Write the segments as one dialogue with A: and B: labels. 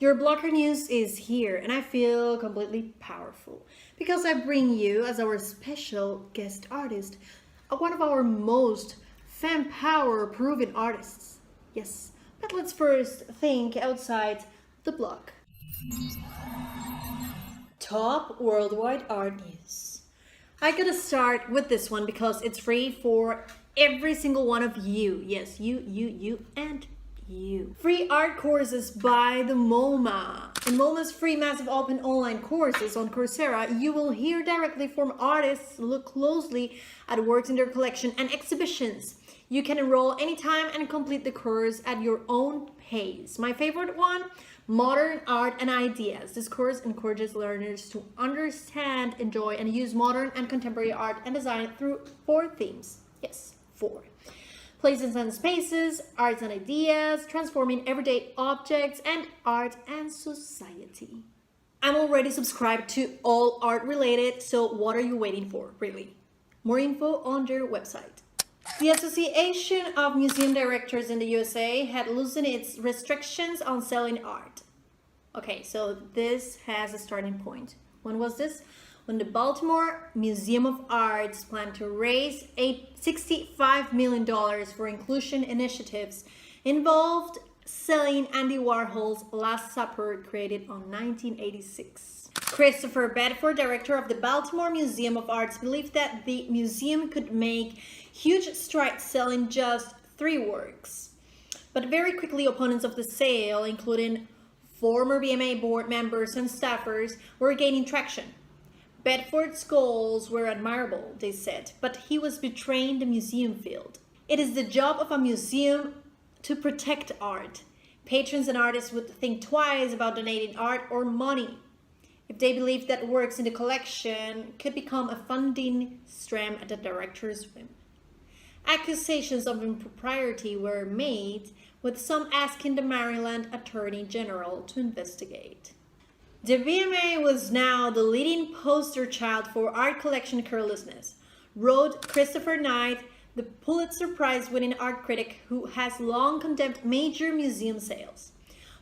A: Your Blocker News is here, and I feel completely powerful because I bring you, as our special guest artist, one of our most fan power Peruvian artists. Yes, but let's first think outside the block. Top worldwide art news. I gotta start with this one because it's free for every single one of you. Yes, you, and you. Free art courses by the Moma. In Moma's free massive open online courses on Coursera, you will hear directly from artists, look closely at works in their collection and exhibitions. You can enroll anytime and complete the course at your own pace. My favorite one, Modern Art and Ideas. This course encourages learners to understand, enjoy, and use modern and contemporary art and design through 4 themes. Yes, 4. Places and spaces, arts and ideas, transforming everyday objects, and art and society. I'm already subscribed to all art related, so what are you waiting for, really? More info on their website. The Association of Museum Directors in the USA had loosened its restrictions on selling art. Okay, so this has a starting point. When was this? When the Baltimore Museum of Art's planned to raise $65 million for inclusion initiatives involved selling Andy Warhol's Last Supper, created on 1986. Christopher Bedford, director of the Baltimore Museum of Arts, believed that the museum could make huge strides selling just 3 works. But very quickly, opponents of the sale, including former BMA board members and staffers, were gaining traction. Bedford's goals were admirable, they said, but he was betraying the museum field. It is the job of a museum to protect art. Patrons and artists would think twice about donating art or money if they believed that works in the collection could become a funding stream at the director's whim. Accusations of impropriety were made, with some asking the Maryland Attorney General to investigate. The BMA was now the leading poster child for art collection carelessness, wrote Christopher Knight, the Pulitzer Prize-winning art critic who has long condemned major museum sales.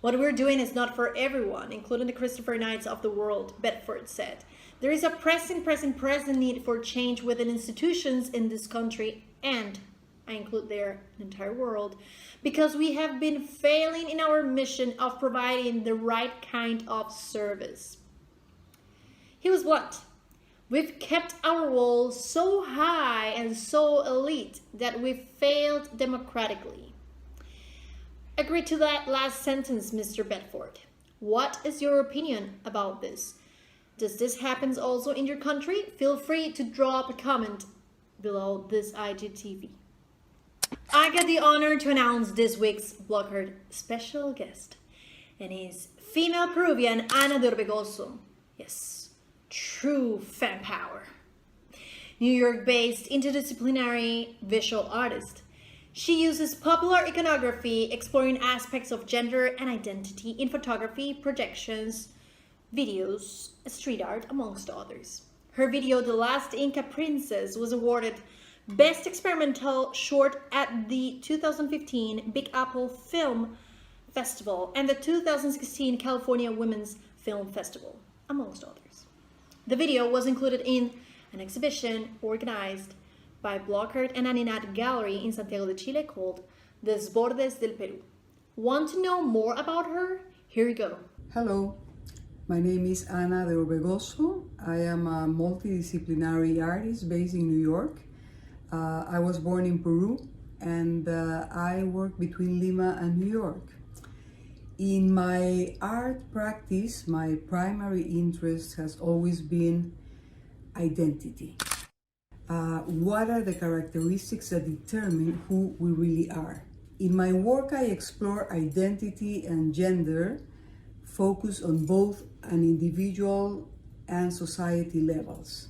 A: What we're doing is not for everyone, including the Christopher Knights of the world, Bedford said. There is a pressing need for change within institutions in this country, and I include their entire world, because we have been failing in our mission of providing the right kind of service. He was blunt. We've kept our walls so high and so elite that we've failed democratically. Agree to that last sentence, Mr. Bedford. What is your opinion about this? Does this happen also in your country? Feel free to drop a comment below this IGTV. I get the honor to announce this week's Blocker special guest, and he's female Peruvian Ana de Orbegoso. Yes, true fan power. New York-based interdisciplinary visual artist. She uses popular iconography, exploring aspects of gender and identity in photography, projections, videos, street art, amongst others. Her video, The Last Inca Princess, was awarded Best Experimental Short at the 2015 Big Apple Film Festival and the 2016 California Women's Film Festival, amongst others. The video was included in an exhibition organized by BLOC and Aninat Gallery in Santiago de Chile called Desbordes del Perú. Want to know more about her? Here you go.
B: Hello, my name is Ana de Orbegoso. I am a multidisciplinary artist based in New York. I was born in Peru, and I work between Lima and New York. In my art practice, my primary interest has always been identity. What are the characteristics that determine who we really are? In my work, I explore identity and gender, focus on both an individual and society levels,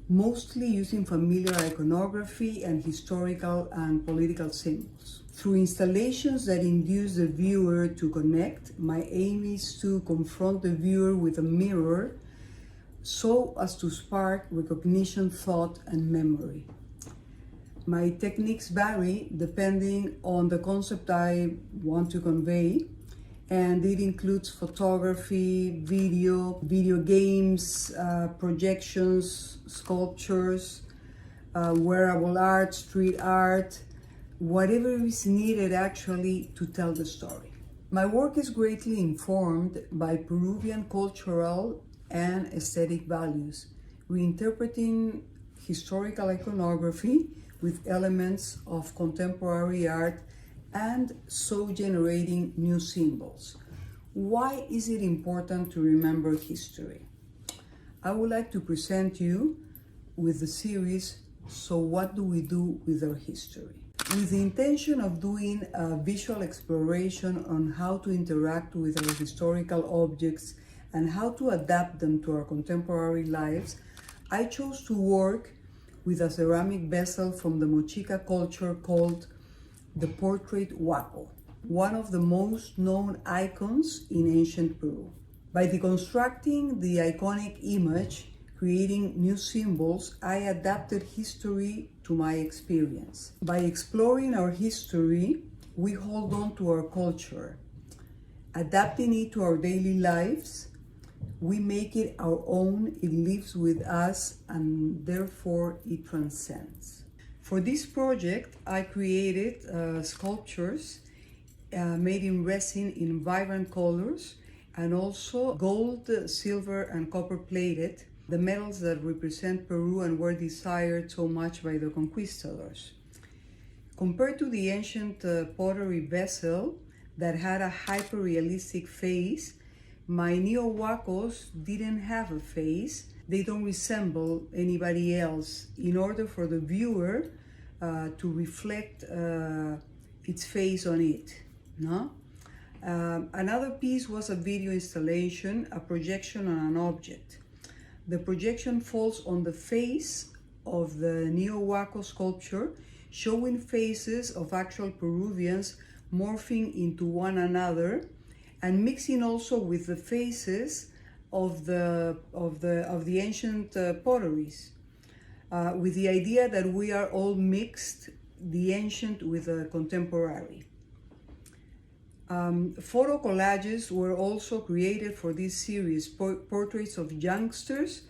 B: mostly using familiar iconography and historical and political symbols. Through installations that induce the viewer to connect, my aim is to confront the viewer with a mirror so as to spark recognition, thought, and memory. My techniques vary depending on the concept I want to convey and it includes photography, video games, projections, sculptures, wearable art, street art, whatever is needed actually to tell the story. My work is greatly informed by Peruvian cultural and aesthetic values, reinterpreting historical iconography with elements of contemporary art and so generating new symbols. Why is it important to remember history? I would like to present you with the series, So What Do We Do With Our History? With the intention of doing a visual exploration on how to interact with our historical objects and how to adapt them to our contemporary lives, I chose to work with a ceramic vessel from the Mochica culture called the portrait huaco, one of the most known icons in ancient Peru. By deconstructing the iconic image, creating new symbols, I adapted history to my experience. By exploring our history, we hold on to our culture. Adapting it to our daily lives, we make it our own, it lives with us, and therefore it transcends. For this project, I created sculptures made in resin in vibrant colors, and also gold, silver, and copper plated, the metals that represent Peru and were desired so much by the conquistadors. Compared to the ancient pottery vessel that had a hyper-realistic face, my neo-huacos didn't have a face. They don't resemble anybody else. In order for the viewer to reflect its face on it, no? Another piece was a video installation, a projection on an object. The projection falls on the face of the neo-huaco sculpture, showing faces of actual Peruvians morphing into one another and mixing also with the faces of the ancient potteries, with the idea that we are all mixed, the ancient with the contemporary. Photo collages were also created for this series, portraits of youngsters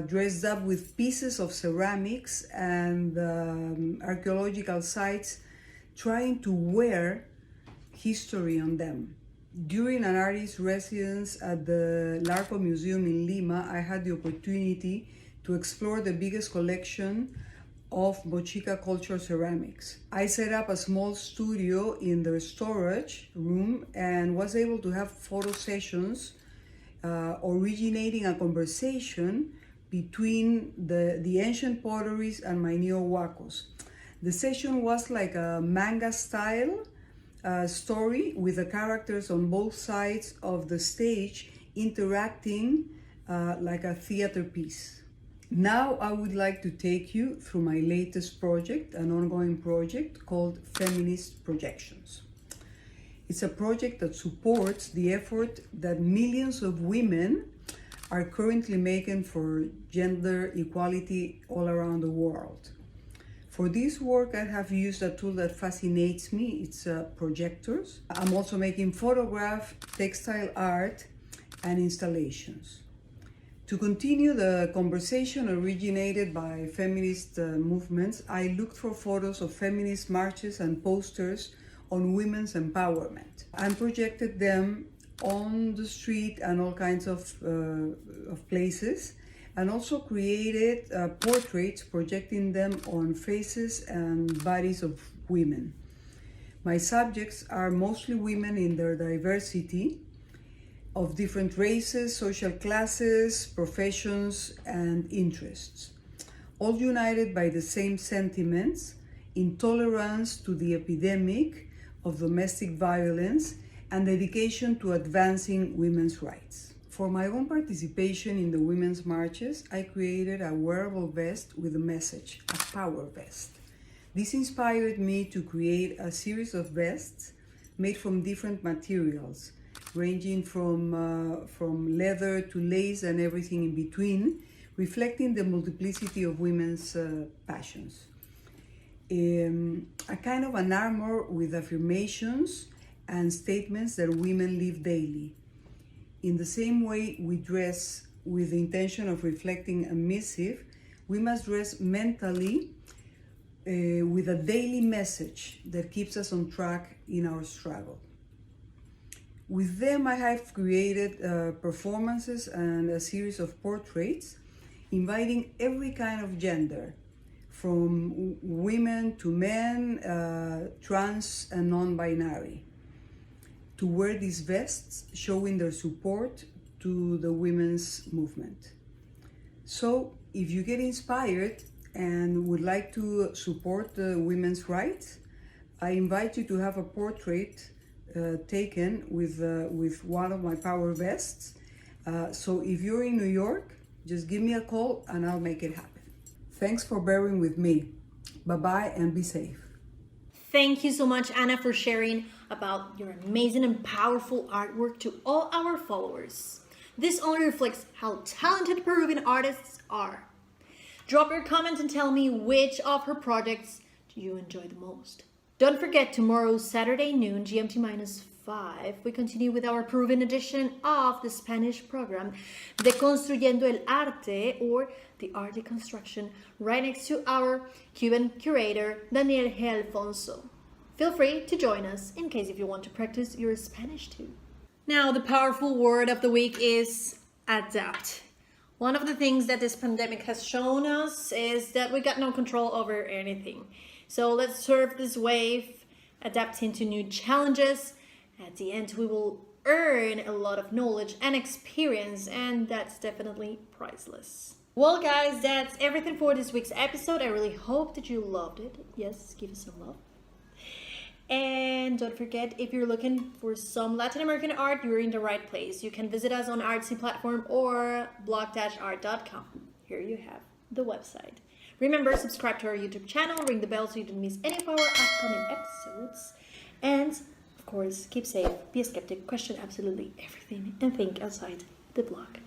B: dressed up with pieces of ceramics and archaeological sites, trying to wear history on them. During an artist residence at the Larco Museum in Lima, I had the opportunity to explore the biggest collection of Mochica culture ceramics. I set up a small studio in the storage room and was able to have photo sessions originating a conversation between the ancient potteries and my neo-huacos. The session was like a manga style story with the characters on both sides of the stage interacting like a theater piece. Now I would like to take you through my latest project, an ongoing project called Feminist Projections. It's a project that supports the effort that millions of women are currently making for gender equality all around the world. For this work, I have used a tool that fascinates me. It's projectors. I'm also making photograph, textile art, and installations. To continue the conversation originated by feminist movements, I looked for photos of feminist marches and posters on women's empowerment and projected them on the street and all kinds of places, and also created portraits projecting them on faces and bodies of women. My subjects are mostly women in their diversity, of different races, social classes, professions, and interests, all united by the same sentiments: intolerance to the epidemic of domestic violence and dedication to advancing women's rights. For my own participation in the women's marches, I created a wearable vest with a message, a power vest. This inspired me to create a series of vests made from different materials, ranging from leather to lace and everything in between, reflecting the multiplicity of women's passions. A kind of an armor with affirmations and statements that women live daily. In the same way we dress with the intention of reflecting a missive, we must dress mentally with a daily message that keeps us on track in our struggle. With them, I have created performances and a series of portraits inviting every kind of gender, from women to men, trans and non-binary, to wear these vests showing their support to the women's movement. So if you get inspired and would like to support women's rights, I invite you to have a portrait taken with one of my power vests. So if you're in New York, just give me a call and I'll make it happen. Thanks for bearing with me. Bye-bye and be safe.
A: Thank you so much, Anna, for sharing about your amazing and powerful artwork to all our followers. This only reflects how talented Peruvian artists are. Drop your comment and tell me which of her projects do you enjoy the most. Don't forget, tomorrow, Saturday noon, GMT-5, we continue with our Peruvian edition of the Spanish program, Deconstruyendo el Arte, or the Art Deconstruction, right next to our Cuban curator, Daniel G. Alfonso. Feel free to join us in case if you want to practice your Spanish too. Now, the powerful word of the week is adapt. One of the things that this pandemic has shown us is that we got no control over anything. So let's surf this wave, adapting to new challenges. At the end, we will earn a lot of knowledge and experience, and that's definitely priceless. Well, guys, that's everything for this week's episode. I really hope that you loved it. Yes, give us some love. And don't forget, if you're looking for some Latin American art, you're in the right place. You can visit us on Artsy platform or bloc-art.com. Here you have the website. Remember, subscribe to our YouTube channel, ring the bell so you don't miss any of our upcoming episodes. And, of course, keep safe, be a skeptic, question absolutely everything, and think outside the block.